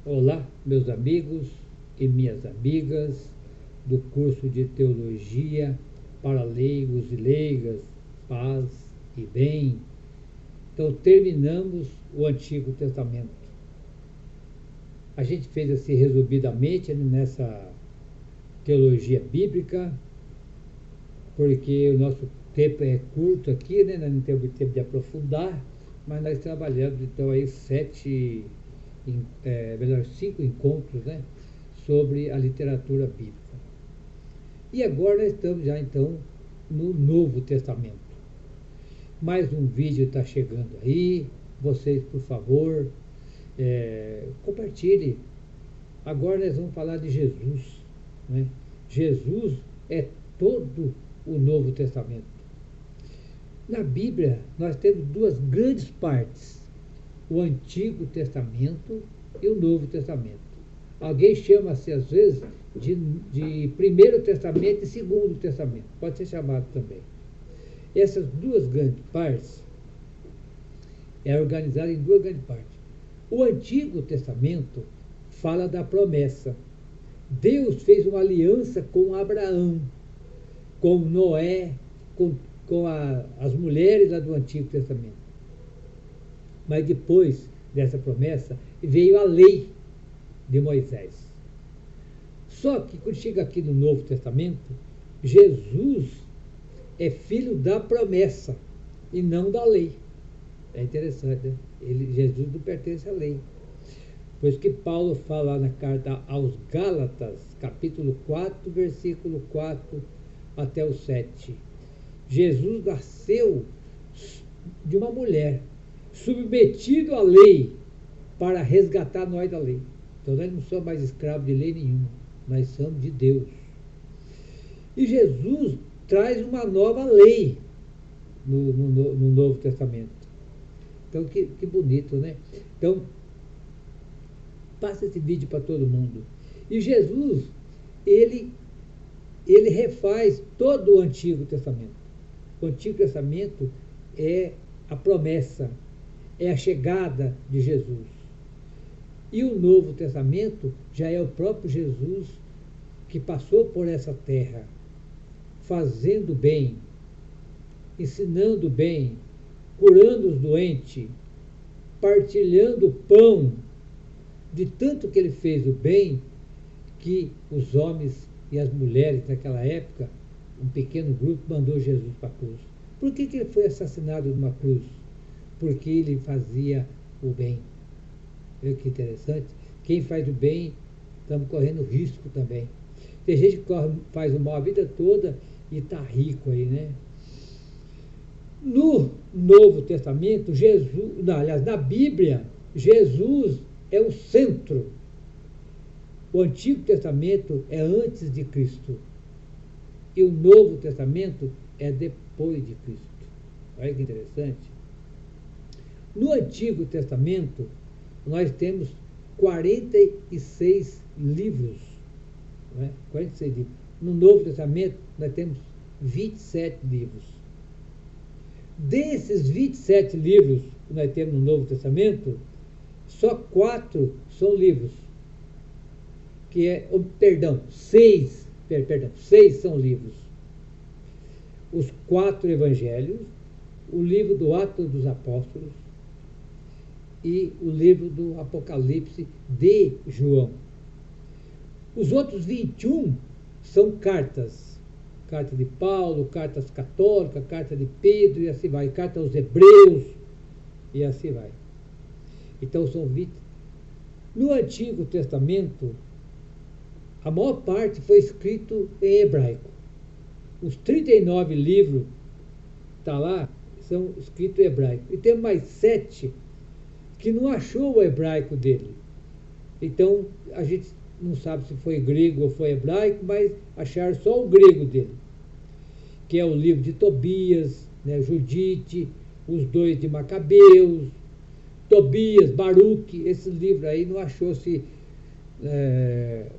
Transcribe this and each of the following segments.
Olá, meus amigos e minhas amigas do curso de Teologia para leigos e leigas, paz e bem. Então, terminamos o Antigo Testamento. A gente fez assim resumidamente nessa teologia bíblica, porque o nosso tempo é curto aqui, né? Nós não temos tempo de aprofundar, mas nós trabalhamos então aí cinco encontros, né, sobre a literatura bíblica. E agora nós estamos já então no Novo Testamento. Mais um vídeo está chegando aí. Vocês, por favor, compartilhem. Agora nós vamos falar de Jesus, né? Jesus é todo o Novo Testamento. Na Bíblia, nós temos duas grandes partes: o Antigo Testamento e o Novo Testamento. Alguém chama-se, às vezes, de Primeiro Testamento e Segundo Testamento. Pode ser chamado também. Essas duas grandes partes é organizada em duas grandes partes. O Antigo Testamento fala da promessa. Deus fez uma aliança com Abraão, com Noé, com as mulheres lá do Antigo Testamento. Mas depois dessa promessa veio a lei de Moisés. Só que quando chega aqui no Novo Testamento, Jesus é filho da promessa e não da lei. É interessante, né? Jesus não pertence à lei. Por isso que Paulo fala na carta aos Gálatas, capítulo 4, versículo 4 até o 7. Jesus nasceu de uma mulher, submetido à lei, para resgatar nós da lei. Então nós não somos mais escravos de lei nenhuma, nós somos de Deus. E Jesus traz uma nova lei no Novo Testamento. Então que bonito, né? Então, passa esse vídeo para todo mundo. E Jesus, ele refaz todo o Antigo Testamento. O Antigo Testamento é a promessa, é a chegada de Jesus. E o Novo Testamento já é o próprio Jesus que passou por essa terra, fazendo bem, ensinando bem, curando os doentes, partilhando o pão. De tanto que ele fez o bem, que os homens e as mulheres naquela época, um pequeno grupo, mandou Jesus para a cruz. Por que ele foi assassinado numa cruz? Porque ele fazia o bem. Olha que interessante. Quem faz o bem, estamos correndo risco também. Tem gente que faz o mal a vida toda e está rico aí, né? No Novo Testamento, na Bíblia, Jesus é o centro. O Antigo Testamento é antes de Cristo e o Novo Testamento é depois de Cristo. Olha que interessante. No Antigo Testamento, nós temos 46 livros. Não é? 46 livros. No Novo Testamento, nós temos 27 livros. Desses 27 livros que nós temos no Novo Testamento, só 4 são livros. Seis são livros. Os 4 evangelhos, o livro do Atos dos Apóstolos e o livro do Apocalipse de João. Os outros 21 são cartas. Carta de Paulo, cartas católicas, carta de Pedro e assim vai. Carta aos Hebreus e assim vai. Então são 20. No Antigo Testamento, a maior parte foi escrito em hebraico. Os 39 livros tá lá, são escritos em hebraico. E tem mais 7 que não achou o hebraico dele. Então, a gente não sabe se foi grego ou foi hebraico, mas acharam só o grego dele, que é o livro de Tobias, né, Judite, os 2 de Macabeus, Tobias, Baruque. Esse livro aí não achou-se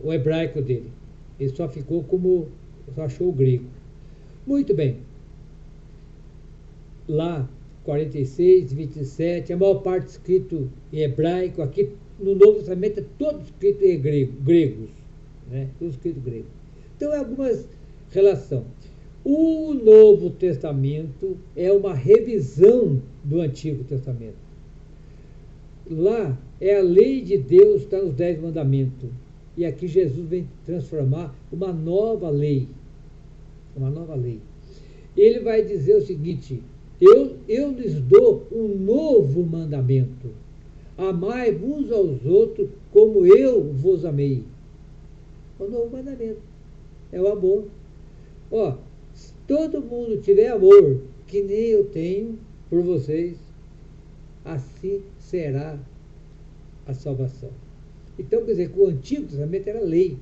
o hebraico dele. Ele só achou o grego. Muito bem. Lá 46, 27, a maior parte escrito em hebraico. Aqui no Novo Testamento é todo escrito em gregos, né? Tudo escrito em grego. Então, é algumas relações. O Novo Testamento é uma revisão do Antigo Testamento. Lá é a lei de Deus, está nos 10 mandamentos. E aqui Jesus vem transformar uma nova lei. Uma nova lei. Ele vai dizer o seguinte: eu lhes dou um novo mandamento. Amai uns aos outros como eu vos amei. O novo mandamento é o amor. Ó, se todo mundo tiver amor, que nem eu tenho por vocês, assim será a salvação. Então, quer dizer, que o Antigo Testamento era lei.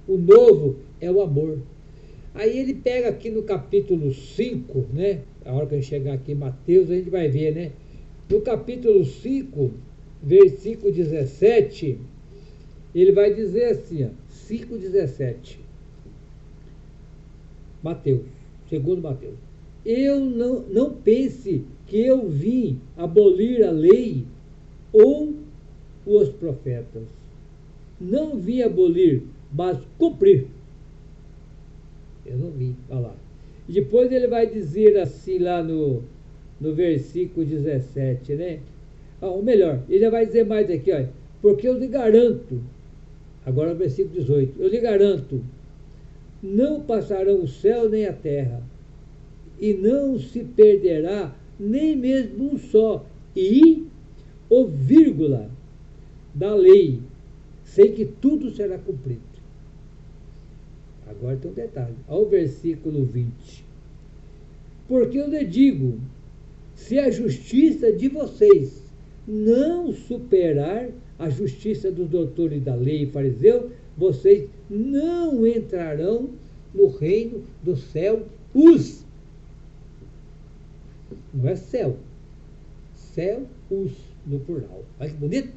O novo é o amor. Aí ele pega aqui no capítulo 5, né? A hora que a gente chegar aqui em Mateus, a gente vai ver, né? No capítulo 5, versículo 17, ele vai dizer assim, ó, 5,17. Mateus, segundo Mateus. Eu não pense que eu vim abolir a lei ou os profetas. Não vim abolir, mas cumprir. Eu não vim, olha lá. E depois ele vai dizer assim lá no versículo 17, né? Ou melhor, ele já vai dizer mais aqui, ó. Porque eu lhe garanto, agora o versículo 18, eu lhe garanto, não passarão o céu nem a terra, e não se perderá nem mesmo um só, e o vírgula da lei, sem que tudo será cumprido. Agora tem um detalhe, ao versículo 20. Porque eu lhe digo, se a justiça de vocês não superar a justiça dos doutores da lei e fariseus, vocês não entrarão no reino do céu. Não é céu. Céu, no plural. Olha que bonito.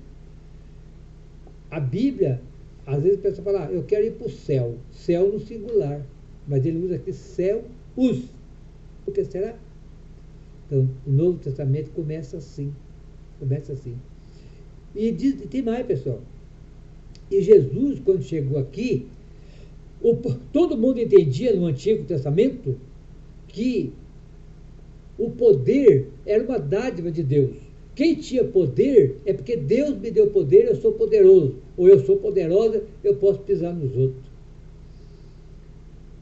A Bíblia, às vezes a pessoa fala, eu quero ir para o céu. Céu no singular. Mas ele usa aqui céu, Por que será? Então, o Novo Testamento começa assim. Começa assim. E tem mais, pessoal. E Jesus, quando chegou aqui, todo mundo entendia no Antigo Testamento que o poder era uma dádiva de Deus. Quem tinha poder é porque Deus me deu poder, eu sou poderoso. Ou eu sou poderosa, eu posso pisar nos outros.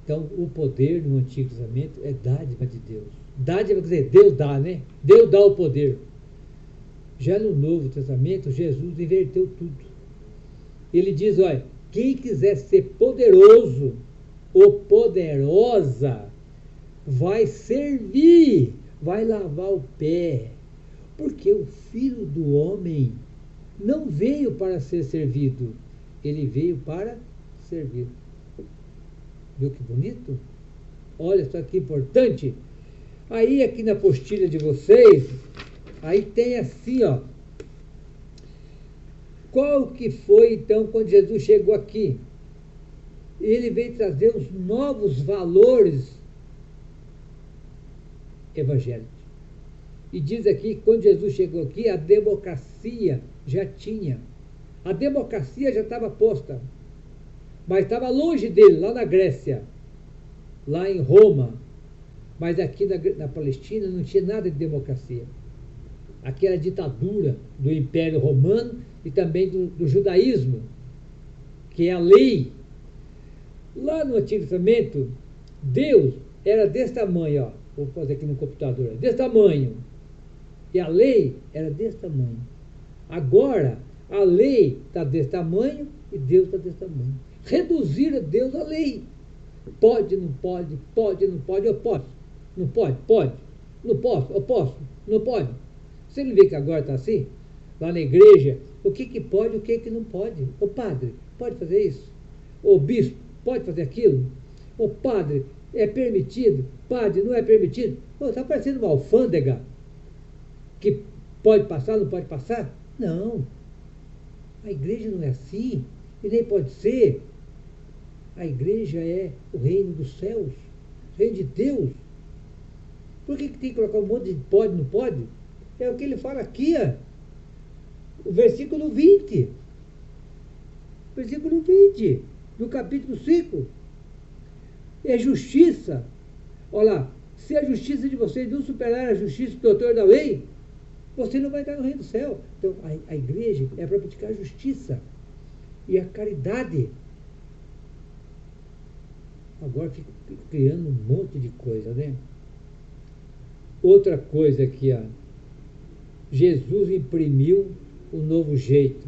Então, o poder no Antigo Testamento é dádiva de Deus. Dádiva quer dizer, Deus dá, né? Deus dá o poder. Já no Novo Testamento, Jesus inverteu tudo. Ele diz, olha, quem quiser ser poderoso ou poderosa, vai servir, vai lavar o pé. Porque o Filho do Homem não veio para ser servido, ele veio para servir. Viu que bonito? Olha só que importante. Aí aqui na apostila de vocês, aí tem assim, ó. Qual que foi então quando Jesus chegou aqui? Ele veio trazer os novos valores evangélicos. E diz aqui que quando Jesus chegou aqui, a democracia já tinha. A democracia já estava posta. Mas estava longe dele, lá na Grécia, lá em Roma. Mas aqui na Palestina não tinha nada de democracia. Aqui era a ditadura do Império Romano e também do judaísmo, que é a lei. Lá no Antigo Testamento, Deus era desse tamanho, ó. Vou fazer aqui no computador, desse tamanho. E a lei era desse tamanho. Agora, a lei está desse tamanho e Deus está desse tamanho. Reduziram Deus à lei. Pode, não pode, pode, não pode, eu posso. Não pode, pode. Não posso, eu posso. Não pode. Você não vê que agora está assim? Lá na igreja, o que pode e o que não pode? O padre, pode fazer isso? O bispo, pode fazer aquilo? O padre, é permitido? Padre, não é permitido? Está parecendo uma alfândega que pode passar, não pode passar? Não. A igreja não é assim e nem pode ser. A igreja é o reino dos céus, o reino de Deus. Por que tem que colocar um monte de pode, não pode? É o que ele fala aqui, ó, o versículo 20. Versículo 20 do capítulo 5. É justiça. Olha lá, se a justiça de vocês não superar a justiça do autor da lei, você não vai estar no reino do céu. Então, a igreja é para praticar a justiça e a caridade. Agora fica criando um monte de coisa, né? Outra coisa aqui, ó. Jesus imprimiu um novo jeito.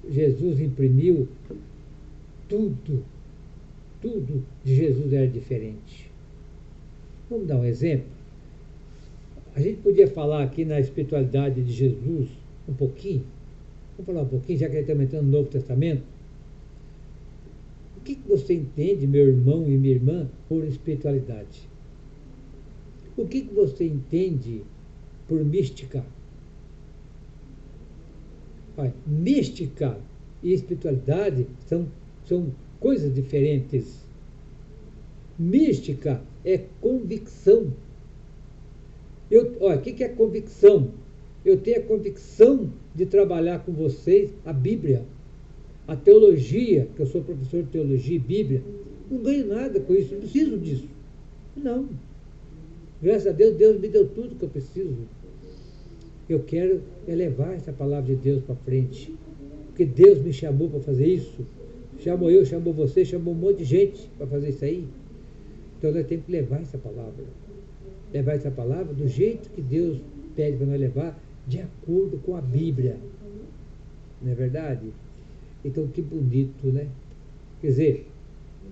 Jesus imprimiu tudo. Tudo de Jesus era diferente. Vamos dar um exemplo? A gente podia falar aqui na espiritualidade de Jesus um pouquinho. Vamos falar um pouquinho, já que ele está entrando no Novo Testamento. O que você entende, meu irmão e minha irmã, por espiritualidade? O que você entende por mística? Olha, mística e espiritualidade são coisas diferentes. Mística é convicção. Olha, o que é convicção? Eu tenho a convicção de trabalhar com vocês a Bíblia, a teologia, que eu sou professor de teologia e Bíblia. Não ganho nada com isso, não preciso disso. Não. Graças a Deus, Deus me deu tudo que eu preciso. Eu quero levar essa palavra de Deus para frente. Porque Deus me chamou para fazer isso. Chamou eu, chamou você, chamou um monte de gente para fazer isso aí. Então nós temos que levar essa palavra. Levar essa palavra do jeito que Deus pede para nós levar, de acordo com a Bíblia. Não é verdade? Então que bonito, né? Quer dizer,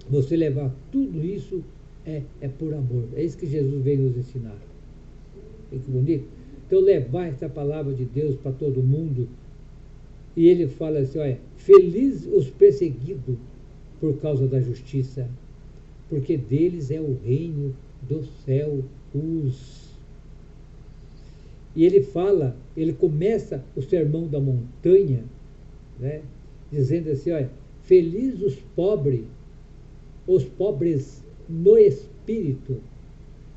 você levar tudo isso é por amor. É isso que Jesus veio nos ensinar. E que bonito. Então levar essa palavra de Deus para todo mundo. E ele fala assim, olha, feliz os perseguidos por causa da justiça, porque deles é o reino do céu. E ele fala, ele começa o sermão da montanha, né, dizendo assim, olha, feliz os pobres no espírito,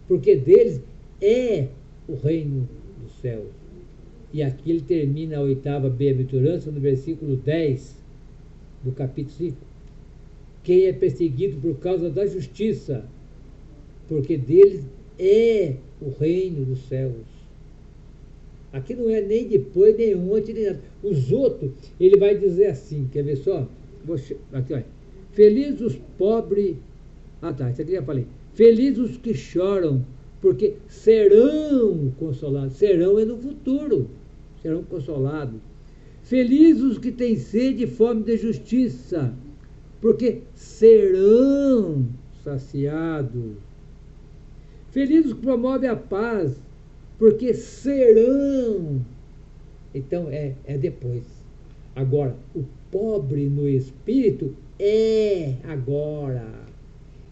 porque deles é o reino dos céus. E aqui ele termina a 8ª bem-aventurança no versículo 10 do capítulo 5. Quem é perseguido por causa da justiça, porque deles é o reino dos céus. Aqui não é nem depois, nem ontem, nem nada. Os outros, ele vai dizer assim, quer ver só? Aqui, olha. Felizes os pobres... Ah, tá, isso aqui já falei. Felizes os que choram, porque serão consolados. Serão é no futuro. Serão consolados. Felizes os que têm sede e fome de justiça, porque serão saciados. Felizes os que promovem a paz, porque serão. Então é depois. Agora, o pobre no espírito é agora.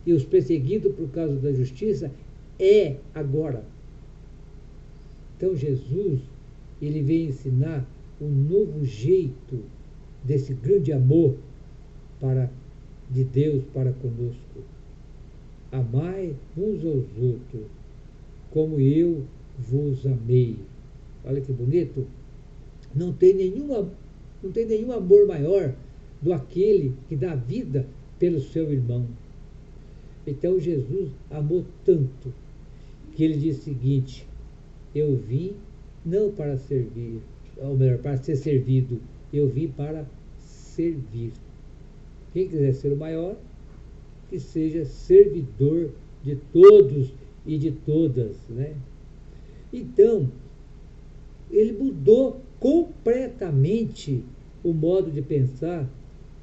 E os perseguidos por causa da justiça é agora. Então Jesus, ele vem ensinar um novo jeito desse grande amor de Deus para conosco. Amai uns aos outros, como eu vos amei. Olha que bonito. Não tem nenhum amor maior do aquele que dá vida pelo seu irmão. Então Jesus amou tanto que ele diz o seguinte: eu vim não para servir, ou melhor, para ser servido, eu vim para servir. Quem quiser ser o maior, que seja servidor de todos e de todas, né? Então, ele mudou completamente o modo de pensar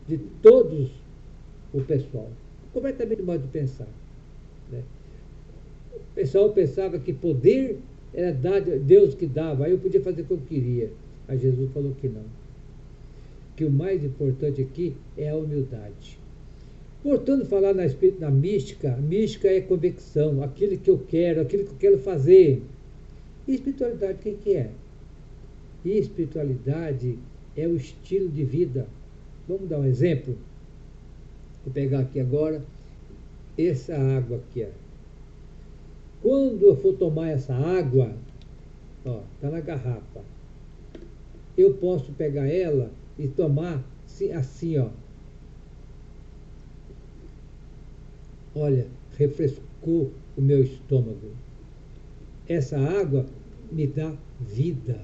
de todos o pessoal. Completamente o modo de pensar, né? O pessoal pensava que poder era Deus que dava, aí eu podia fazer o que eu queria. Mas Jesus falou que não. Que o mais importante aqui é a humildade. Voltando a falar na mística, a mística é convicção, aquilo que eu quero fazer. E espiritualidade, o que é? E espiritualidade é o estilo de vida. Vamos dar um exemplo? Vou pegar aqui agora essa água aqui. Ó. Quando eu for tomar essa água, ó, está na garrafa, eu posso pegar ela e tomar assim, ó. Olha, refrescou o meu estômago. Essa água me dá vida.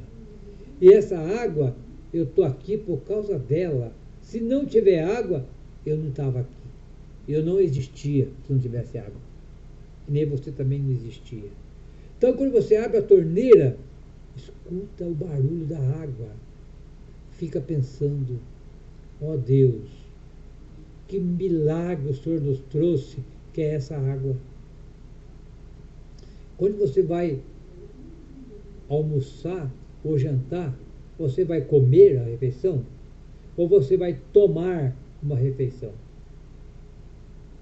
E essa água, eu estou aqui por causa dela. Se não tiver água, eu não estava aqui. Eu não existia se não tivesse água. E nem você também não existia. Então, quando você abre a torneira, escuta o barulho da água. Fica pensando, ó Deus, que milagre o Senhor nos trouxe, que é essa água. Quando você vai almoçar ou jantar, você vai comer a refeição ou você vai tomar uma refeição?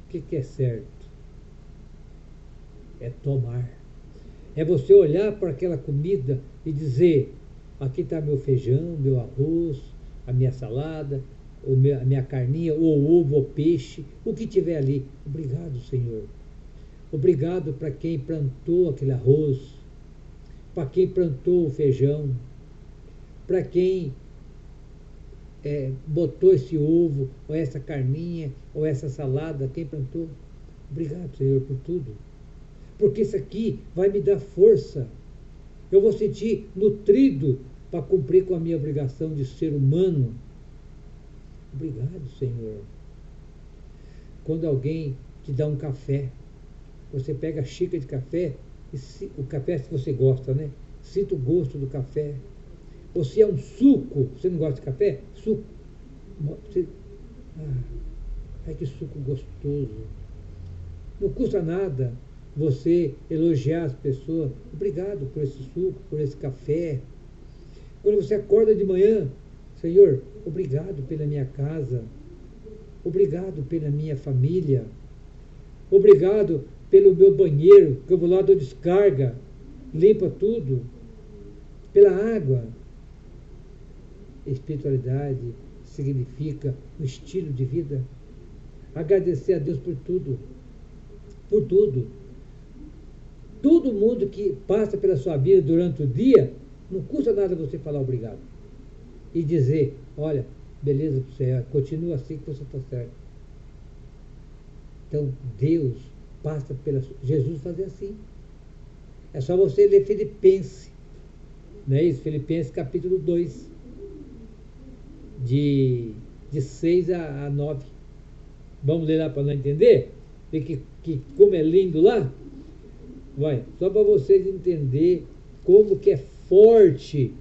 O que é certo? É tomar. É você olhar para aquela comida e dizer, aqui está meu feijão, meu arroz, a minha salada, a minha carninha, ou ovo, ou peixe, o que tiver ali. Obrigado, Senhor. Obrigado para quem plantou aquele arroz, para quem plantou o feijão, para quem botou esse ovo, ou essa carninha, ou essa salada, quem plantou. Obrigado, Senhor, por tudo. Porque isso aqui vai me dar força. Eu vou sentir nutrido para cumprir com a minha obrigação de ser humano. Obrigado, Senhor. Quando alguém te dá um café, você pega a xícara de café, o café se você gosta, né? Sinta o gosto do café. Ou se é um suco, você não gosta de café? Suco. Ai, que suco gostoso. Não custa nada você elogiar as pessoas. Obrigado por esse suco, por esse café. Quando você acorda de manhã, Senhor, obrigado pela minha casa. Obrigado pela minha família. Obrigado pelo meu banheiro, que eu vou lá, dou descarga, limpa tudo. Pela água. Espiritualidade significa um estilo de vida. Agradecer a Deus por tudo. Por tudo. Todo mundo que passa pela sua vida durante o dia, não custa nada você falar obrigado. E dizer, olha, beleza para você, continua assim que você está certo. Então, Deus passa pela... Jesus fazia assim. É só você ler Filipenses. Não é isso? Filipenses capítulo 2. De 6 a 9. Vamos ler lá para não entender? Ver que como é lindo lá. Vai, só para vocês entenderem como que é forte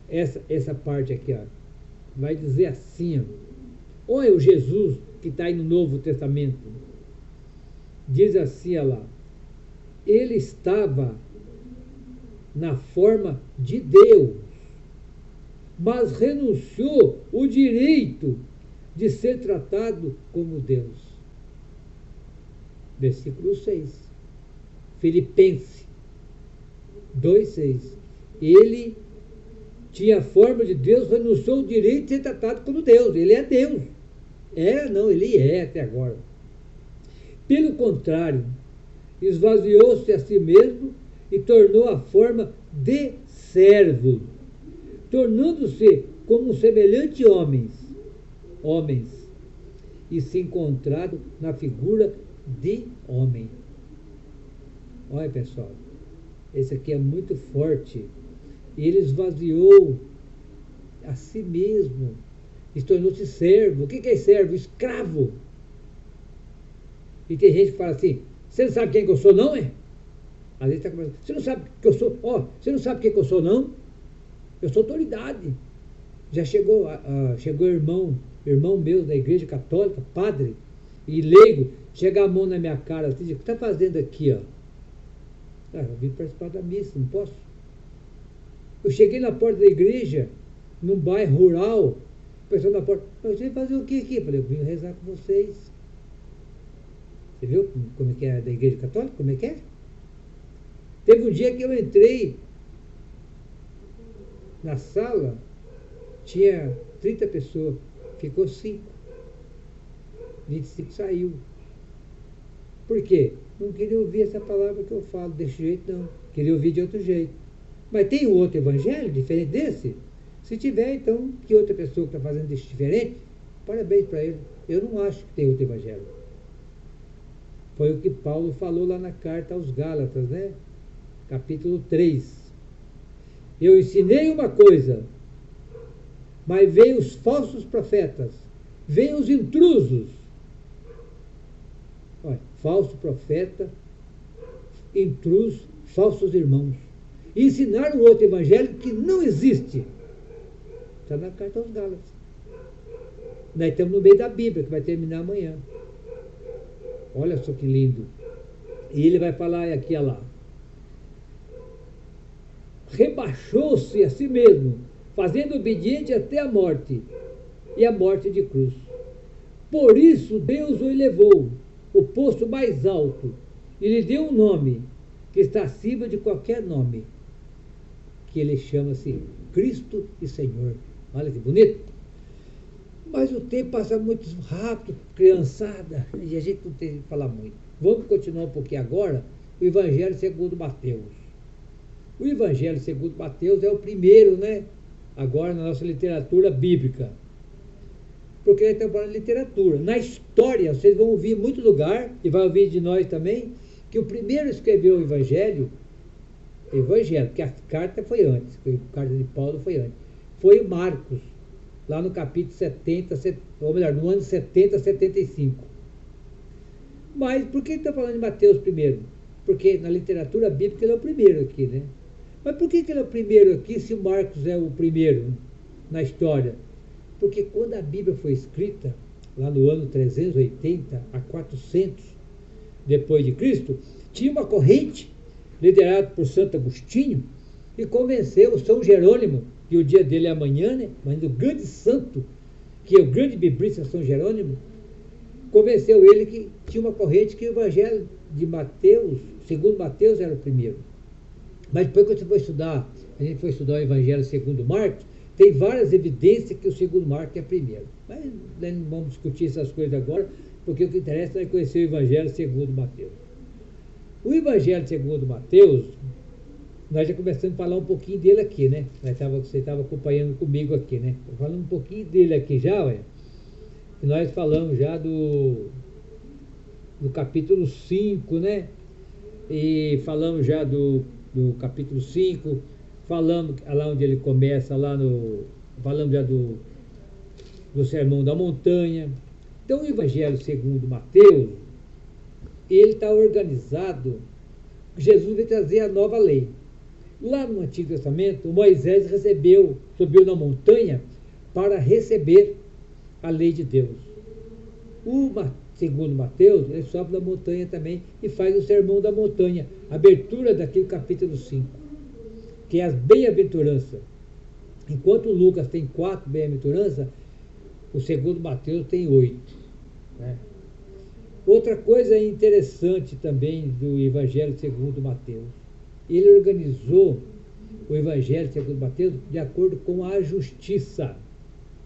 essa parte aqui, ó. Vai dizer assim, ó. Olha o Jesus que está aí no Novo Testamento. Diz assim, ó lá. Ele estava na forma de Deus, mas renunciou o direito de ser tratado como Deus. Versículo 6. Filipenses 2,6. Ele tinha a forma de Deus, renunciou o direito de ser tratado como Deus. Ele é Deus. Ele é até agora. Pelo contrário, esvaziou-se a si mesmo e tornou a forma de servo, tornando-se como um semelhante homens, e se encontrado na figura de homem. Olha, pessoal, esse aqui é muito forte. Ele esvaziou a si mesmo e tornou-se servo. O que é servo? Escravo. E tem gente que fala assim, você não sabe quem que eu sou, não, é? Às vezes está conversando, você não sabe que eu sou, você não sabe quem que eu sou, não? Eu sou autoridade. Já chegou irmão meu da igreja católica, padre e leigo, chega a mão na minha cara assim, diz, o que está fazendo aqui, ó? Eu vim participar da missa, não posso. Eu cheguei na porta da igreja, num bairro rural, o pessoal na porta, você vai fazer o que aqui? Eu falei, eu vim rezar com vocês. Você viu como é que é da igreja católica? Como é que é? Teve um dia que eu entrei na sala, tinha 30 pessoas, ficou 5. 25 saiu. Por quê? Não queria ouvir essa palavra que eu falo desse jeito, não. Queria ouvir de outro jeito. Mas tem um outro evangelho diferente desse? Se tiver, então, que outra pessoa que está fazendo isso diferente, parabéns para ele. Eu não acho que tem outro evangelho. Foi o que Paulo falou lá na carta aos Gálatas, né? Capítulo 3. Eu ensinei uma coisa, mas veio os falsos profetas, veio os intrusos. Olha, falso profeta, intruso, falsos irmãos. E ensinaram outro evangelho que não existe. Está na carta aos Gálatas. Nós estamos no meio da Bíblia, que vai terminar amanhã. Olha só que lindo. E ele vai falar aqui, olha lá. Rebaixou-se a si mesmo, fazendo obediente até a morte, e a morte de cruz. Por isso Deus o elevou, o posto mais alto, e lhe deu um nome, que está acima de qualquer nome, que ele chama-se Cristo e Senhor. Olha que bonito. Mas o tempo passa muito rápido, criançada, e a gente não tem que falar muito. Vamos continuar um pouquinho agora, o Evangelho segundo Mateus. O Evangelho segundo Mateus é o primeiro, né? Agora na nossa literatura bíblica. Porque ele está falando de literatura. Na história, vocês vão ouvir em muito lugar, e vai ouvir de nós também, que o primeiro a escrever o Evangelho, que a carta foi antes, a carta de Paulo foi antes, foi Marcos, lá no capítulo 70, ou melhor, no ano 70, 75. Mas por que ele está falando de Mateus primeiro? Porque na literatura bíblica ele é o primeiro aqui, né? Mas por que ele é o primeiro aqui se o Marcos é o primeiro na história? Porque quando a Bíblia foi escrita, lá no ano 380 a 400 depois de Cristo, tinha uma corrente liderada por Santo Agostinho e convenceu o São Jerônimo, que o dia dele é amanhã, né? Mas do grande santo, que é o grande biblista São Jerônimo, convenceu ele que tinha uma corrente que o Evangelho de Mateus, segundo Mateus, era o primeiro. Mas depois que a gente foi estudar o Evangelho segundo Marcos, tem várias evidências que o segundo Marcos é primeiro. Mas nós não vamos discutir essas coisas agora, porque o que interessa é conhecer o Evangelho segundo Mateus. O Evangelho segundo Mateus, nós já começamos a falar um pouquinho dele aqui, né? Você estava acompanhando comigo aqui, né? Falando um pouquinho dele aqui já, ué. E nós falamos já do capítulo 5, né? E falamos já do capítulo 5, falamos lá onde ele começa, falamos já do Sermão da Montanha. Então o Evangelho segundo Mateus, ele está organizado. Jesus veio trazer a nova lei. Lá no Antigo Testamento, Moisés subiu na montanha para receber a lei de Deus. Segundo Mateus, ele sobe na montanha também e faz o Sermão da Montanha, abertura daquele capítulo 5, que é as bem-aventuranças. Enquanto Lucas tem 4 bem-aventuranças, o segundo Mateus tem 8. Né? Outra coisa interessante também do Evangelho segundo Mateus, ele organizou o Evangelho segundo Mateus de acordo com a justiça.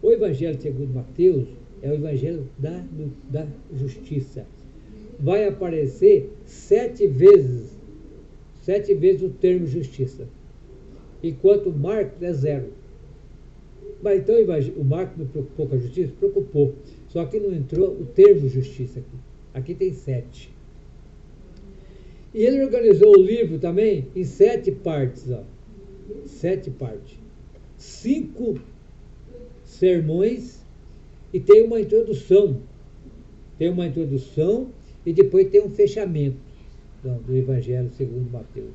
O Evangelho segundo Mateus é o Evangelho da justiça. Vai aparecer 7 vezes o termo justiça, enquanto o Marcos é 0. Mas então o Marcos não preocupou com a justiça? Preocupou. Só que não entrou o termo justiça aqui. Aqui tem 7. E ele organizou o livro também em 7 partes. 7 partes. 5 sermões e tem uma introdução. E depois tem um fechamento do Evangelho segundo Mateus.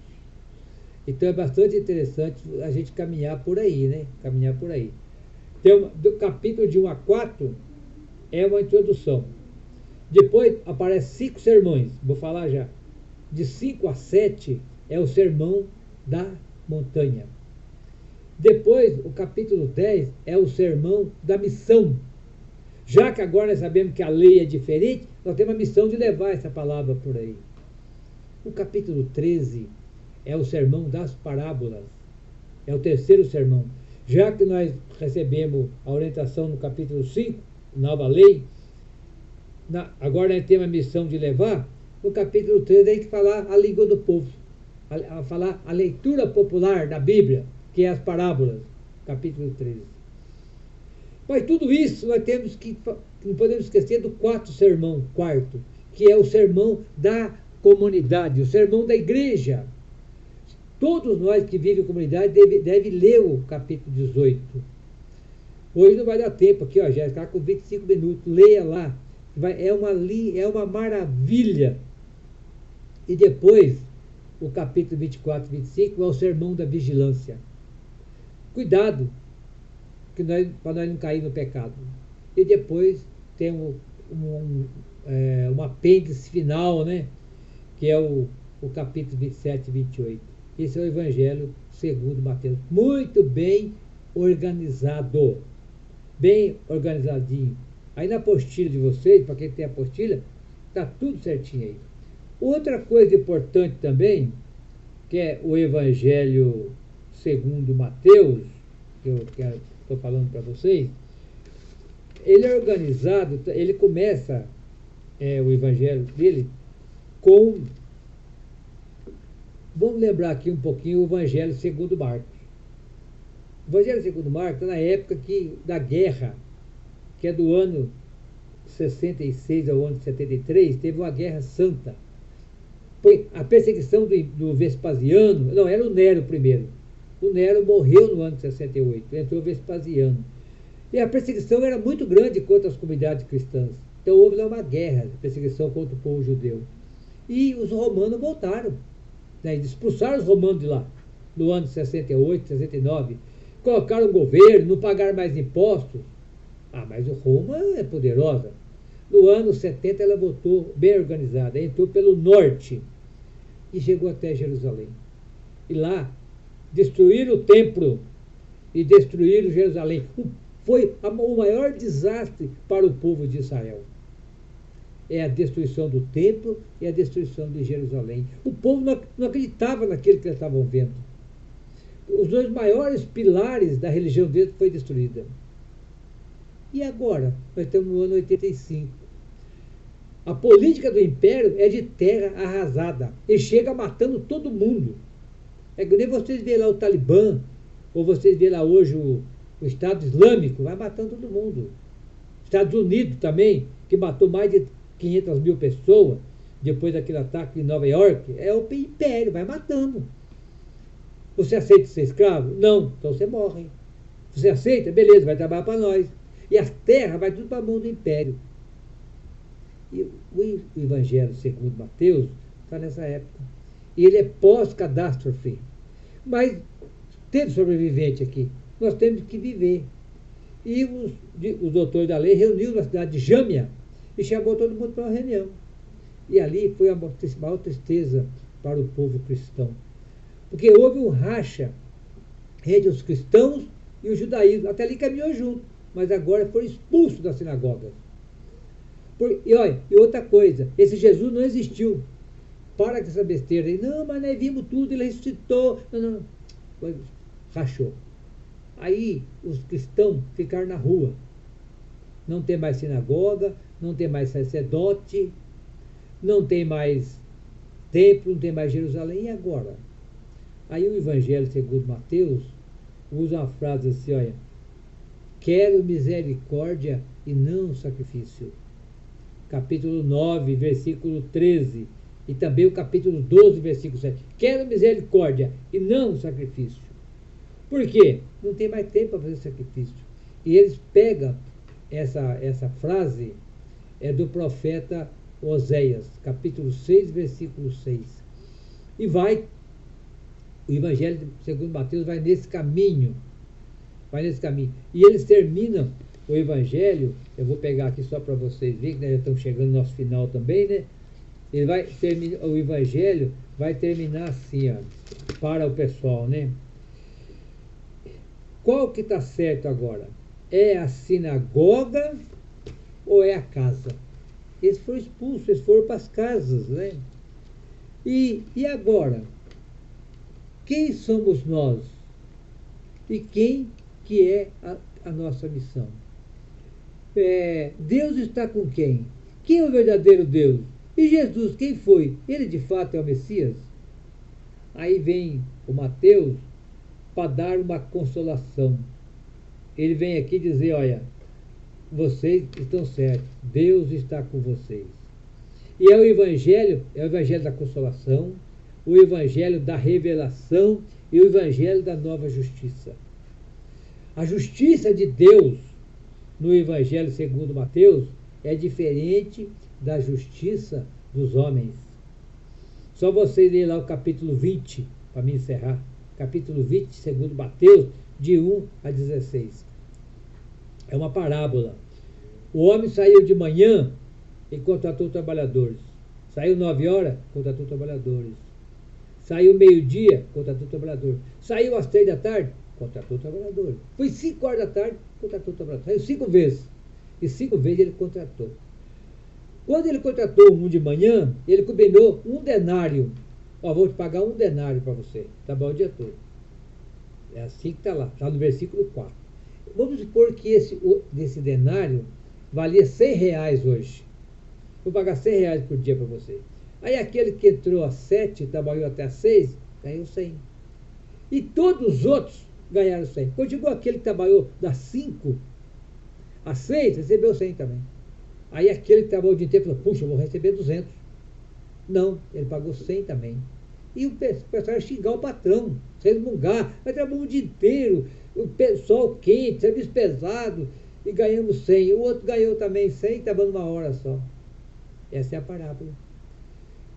Então é bastante interessante a gente caminhar por aí, né? Do capítulo de 1 a 4 é uma introdução. Depois aparecem 5 sermões, vou falar já. De 5 a 7 é o Sermão da Montanha. Depois, o capítulo 10 é o Sermão da Missão. Já que agora nós sabemos que a lei é diferente, nós temos a missão de levar essa palavra por aí. O capítulo 13 é o Sermão das Parábolas. É o terceiro sermão. Já que nós recebemos a orientação no capítulo 5, nova lei, agora nós temos a missão de levar, no capítulo 13, tem que falar a língua do povo, a falar a leitura popular da Bíblia, que é as parábolas, capítulo 13. Mas tudo isso nós temos que, não podemos esquecer do quarto sermão, que é o sermão da comunidade, o sermão da igreja. Todos nós que vivem em comunidade devem ler o capítulo 18. Hoje não vai dar tempo aqui, ó, já está com 25 minutos. Leia lá. É uma maravilha. E depois, o capítulo 24 e 25 é o sermão da vigilância. Cuidado, para nós não cair no pecado. E depois tem um apêndice final, né? Que é o capítulo 27 e 28. Esse é o Evangelho segundo Mateus. Muito bem organizado. Bem organizadinho. Aí na apostila de vocês, para quem tem apostila, está tudo certinho aí. Outra coisa importante também, que é o Evangelho segundo Mateus, que eu estou falando para vocês, ele é organizado, ele começa o Evangelho dele com... Vamos lembrar aqui um pouquinho o Evangelho segundo Marcos. O Evangelho segundo Marcos, na época da guerra, que é do ano 66 ao ano 73, teve uma guerra santa. Foi a perseguição do Vespasiano, não, era o Nero primeiro. O Nero morreu no ano 68, entrou o Vespasiano. E a perseguição era muito grande contra as comunidades cristãs. Então houve lá uma guerra, perseguição contra o povo judeu. E os romanos voltaram, né, expulsaram os romanos de lá, no ano 68, 69. Colocaram o governo, não pagaram mais impostos. Mas o Roma é poderosa. No ano 70 ela voltou bem organizada, entrou pelo norte e chegou até Jerusalém. E lá destruíram o templo e destruíram Jerusalém. Foi o maior desastre para o povo de Israel. É a destruição do templo e a destruição de Jerusalém. O povo não acreditava naquilo que eles estavam vendo. Os dois maiores pilares da religião deles foi destruída. E agora? Nós estamos no ano 85. A política do império é de terra arrasada. Ele chega matando todo mundo. É que nem vocês veem lá o Talibã, ou vocês veem lá hoje o Estado Islâmico, vai matando todo mundo. Estados Unidos também, que matou mais de 500 mil pessoas, depois daquele ataque em Nova York, é o império, vai matando. Você aceita ser escravo? Não, então você morre. Você aceita? Beleza, vai trabalhar para nós. E a terra vai tudo para a mão do império. E o Evangelho segundo Mateus está nessa época. E ele é pós-catástrofe. Mas teve sobrevivente aqui. Nós temos que viver. E os doutores da lei reuniram na cidade de Jâmia e chamou todo mundo para uma reunião. E ali foi a maior tristeza para o povo cristão. Porque houve um racha entre os cristãos e o judaísmo. Até ali caminhou junto, mas agora foram expulsos da sinagoga. E outra coisa, esse Jesus não existiu. Para com essa besteira aí. Não, mas nós vimos tudo, ele ressuscitou. Não. Rachou. Aí os cristãos ficaram na rua. Não tem mais sinagoga, não tem mais sacerdote, não tem mais templo, não tem mais Jerusalém. E agora? Aí o Evangelho segundo Mateus usa uma frase assim, olha: quero misericórdia e não sacrifício. Capítulo 9, versículo 13. E também o capítulo 12, versículo 7. Quero misericórdia e não sacrifício. Por quê? Não tem mais tempo para fazer sacrifício. E eles pegam essa frase, é do profeta Oséias, capítulo 6, versículo 6. E o Evangelho segundo Mateus vai nesse caminho. E eles terminam o Evangelho, eu vou pegar aqui só para vocês verem, que nós já estamos chegando no nosso final também, né? O Evangelho vai terminar assim, ó, para o pessoal, né? Qual que está certo agora? É a sinagoga ou é a casa? Eles foram expulsos, eles foram para as casas, né? E agora? Quem somos nós? E quem que é a nossa missão? Deus está com quem? Quem é o verdadeiro Deus? E Jesus, quem foi? Ele de fato é o Messias? Aí vem o Mateus para dar uma consolação. Ele vem aqui dizer, olha, vocês estão certos, Deus está com vocês. E é o Evangelho da consolação, o Evangelho da revelação e o Evangelho da nova justiça. A justiça de Deus no Evangelho segundo Mateus é diferente da justiça dos homens. Só vocês lerem lá o capítulo 20, para me encerrar. Capítulo 20, segundo Mateus, de 1 a 16. É uma parábola. O homem saiu de manhã e contratou trabalhadores. Saiu 9 horas, contratou trabalhadores. Saiu meio-dia, contratou trabalhadores. Saiu às 3 da tarde, contratou trabalhadores. Foi 5 horas da tarde, contratou trabalhadores. Saiu 5 vezes. E 5 vezes ele contratou. Quando ele contratou um de manhã, ele combinou 1 denário. Ó, vou te pagar 1 denário para você. Tá bom o dia todo. É assim que está lá. Está no versículo 4. Vamos supor que desse denário valia R$100 hoje. Vou pagar R$100 por dia para você. Aí aquele que entrou às 7, trabalhou até às 6, ganhou 100. E todos os outros ganharam 100. Quando chegou aquele que trabalhou das 5 às 6, recebeu 100 também. Aí aquele que trabalhou o dia inteiro falou, puxa, eu vou receber 200. Não, ele pagou 100 também. E o pessoal ia xingar o patrão, resmungar, vai trabalhar o dia inteiro, o sol quente, serviço pesado, e ganhamos 100. O outro ganhou também 100, trabalhando 1 hora só. Essa é a parábola.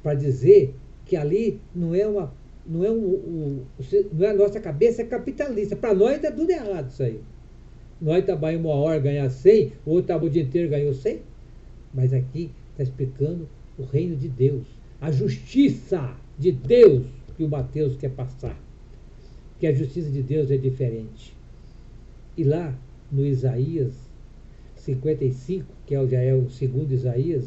Para dizer que ali não é a nossa cabeça capitalista. Para nós está tudo errado isso aí. Nós trabalhamos 1 hora, ganhar 100, o outro trabalhou o dia inteiro, ganhou 100. Mas aqui está explicando o reino de Deus, a justiça de Deus que o Mateus quer passar. Que a justiça de Deus é diferente. E lá no Isaías 55, que já é o segundo Isaías,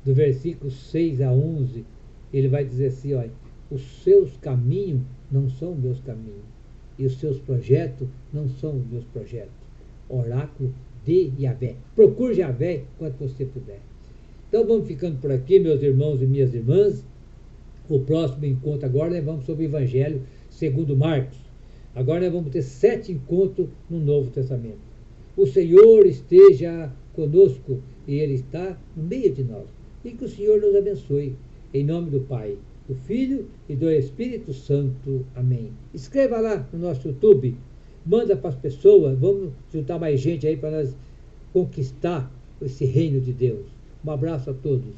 do versículo 6 a 11, ele vai dizer assim, olha, os seus caminhos não são meus caminhos, e os seus projetos não são os meus projetos. Oráculo de Yahvé. Procure Yahvé quanto você puder. Então vamos ficando por aqui, meus irmãos e minhas irmãs. O próximo encontro agora nós vamos sobre o Evangelho segundo Marcos. Agora nós vamos ter 7 encontros no Novo Testamento. O Senhor esteja conosco e Ele está no meio de nós. E que o Senhor nos abençoe. Em nome do Pai, do Filho e do Espírito Santo. Amém. Escreva lá no nosso YouTube. Manda para as pessoas. Vamos juntar mais gente aí para nós conquistar esse reino de Deus. Um abraço a todos.